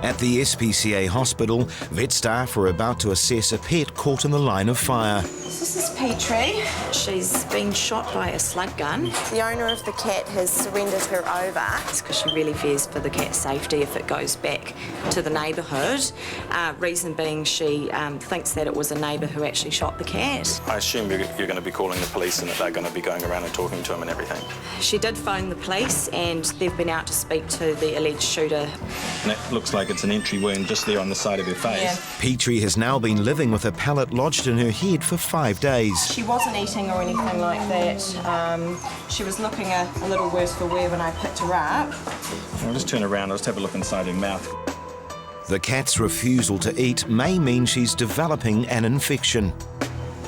At the SPCA hospital, vet staff are about to assess a pet caught in the line of fire. This is Petrie. She's been shot by a slug gun. The owner of the cat has surrendered her over. It's because she really fears for the cat's safety if it goes back to the neighbourhood. Reason being she thinks that it was a neighbour who actually shot the cat. I assume you're going to be calling the police and that they're going to be going around and talking to him and everything. She did phone the police and they've been out to speak to the alleged shooter. And it looks like it's an entry wound just there on the side of her face. Yeah. Petrie has now been living with a pellet lodged in her head for 5 days. She wasn't eating or anything like that. She was looking a little worse for wear when I picked her up. I'll just turn around, I'll just have a look inside her mouth. The cat's refusal to eat may mean she's developing an infection.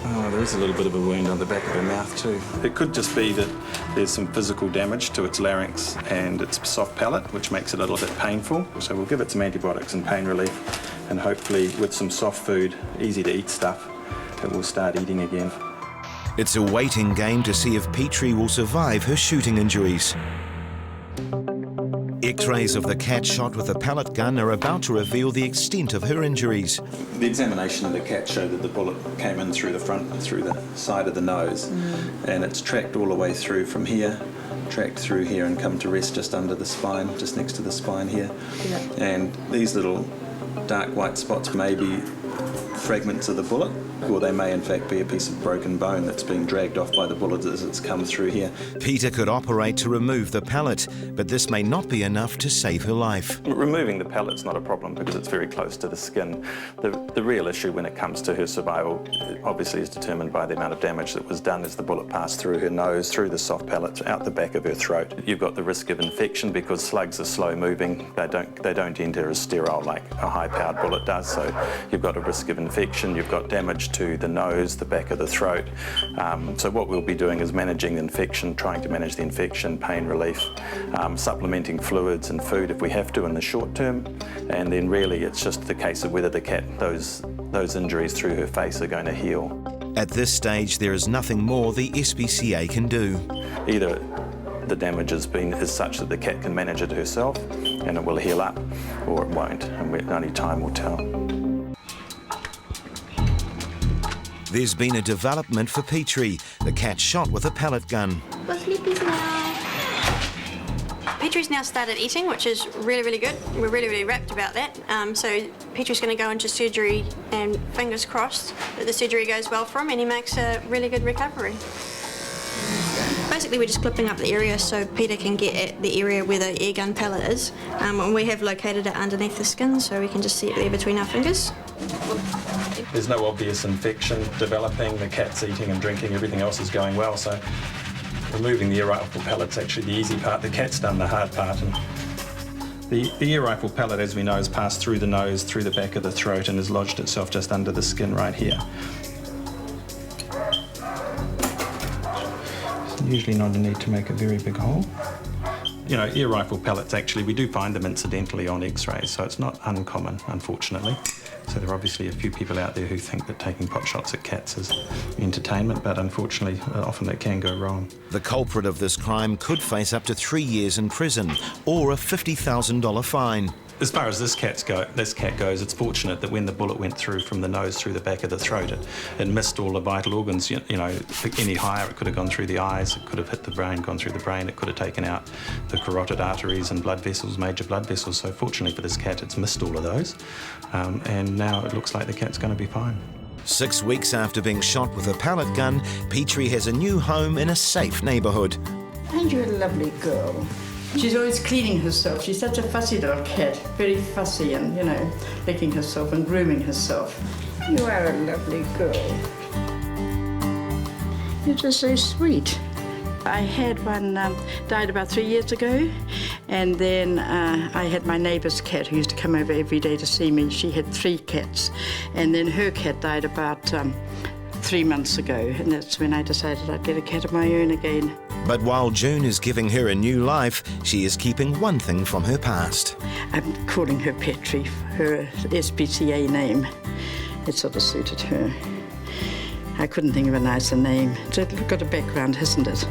Oh, there is a little bit of a wound on the back of her mouth too. It could just be that there's some physical damage to its larynx and its soft palate, which makes it a little bit painful. So we'll give it some antibiotics and pain relief, and hopefully with some soft food, easy to eat stuff, it will start eating again. It's a waiting game to see if Petrie will survive her shooting injuries. X-rays of the cat shot with a pellet gun are about to reveal the extent of her injuries. The examination of the cat showed that the bullet came in through the front, through the side of the nose, and it's tracked all the way through from here, tracked through here and come to rest just under the spine, just next to the spine here. Yeah. And these little dark white spots may be fragments of the bullet, or they may in fact be a piece of broken bone that's being dragged off by the bullet as it's come through here. Peter could operate to remove the pellet, but this may not be enough to save her life. Removing the pellet's not a problem because it's very close to the skin. The real issue when it comes to her survival obviously is determined by the amount of damage that was done as the bullet passed through her nose, through the soft palate, out the back of her throat. You've got the risk of infection because slugs are slow moving. They don't enter as sterile like a high-powered bullet does, so you've got a risk of infection. You've got damage to the nose, the back of the throat. So what we'll be doing is managing the infection, trying to manage the infection, pain relief, supplementing fluids and food if we have to in the short term, and then really it's just the case of whether the cat, those injuries through her face are going to heal. At this stage, there is nothing more the SPCA can do. Either the damage is such that the cat can manage it herself and it will heal up, or it won't, and only time will tell. There's been a development for Petrie, the cat shot with a pellet gun. We're sleepy now. Petrie's now started eating, which is really, really good. We're really, really rapt about that. So Petrie's going to go into surgery, and fingers crossed that the surgery goes well for him and he makes a really good recovery. Basically, we're just clipping up the area so Peter can get at the area where the air gun pellet is. And we have located it underneath the skin, so we can just see it there between our fingers. There's no obvious infection developing, the cat's eating and drinking, everything else is going well, so removing the ear rifle pellet's actually the easy part. The cat's done the hard part. And the ear rifle pellet, as we know, has passed through the nose, through the back of the throat, and has lodged itself just under the skin right here. Usually not a need to make a very big hole. You know, ear rifle pellets, actually, we do find them incidentally on X-rays, so it's not uncommon, unfortunately. So there are obviously a few people out there who think that taking pot shots at cats is entertainment, but unfortunately, often it can go wrong. The culprit of this crime could face up to 3 years in prison or a $50,000 fine. As far as this cat goes, it's fortunate that when the bullet went through from the nose through the back of the throat, it missed all the vital organs. You know, any higher, it could have gone through the eyes, it could have hit the brain, gone through the brain, it could have taken out the carotid arteries and blood vessels, major blood vessels. So fortunately for this cat, it's missed all of those. And now it looks like the cat's going to be fine. 6 weeks after being shot with a pellet gun, Petrie has a new home in a safe neighbourhood. And you're a lovely girl. She's always cleaning herself. She's such a fussy little cat, very fussy and, you know, licking herself and grooming herself. You are a lovely girl. You're just so sweet. I had one, died about 3 years ago, and then I had my neighbour's cat who used to come over every day to see me. She had 3 cats, and then her cat died about 3 months ago, and that's when I decided I'd get a cat of my own again. But while June is giving her a new life, she is keeping one thing from her past. I'm calling her Petrie, her SPCA name. It sort of suited her. I couldn't think of a nicer name. It's got a background, hasn't it?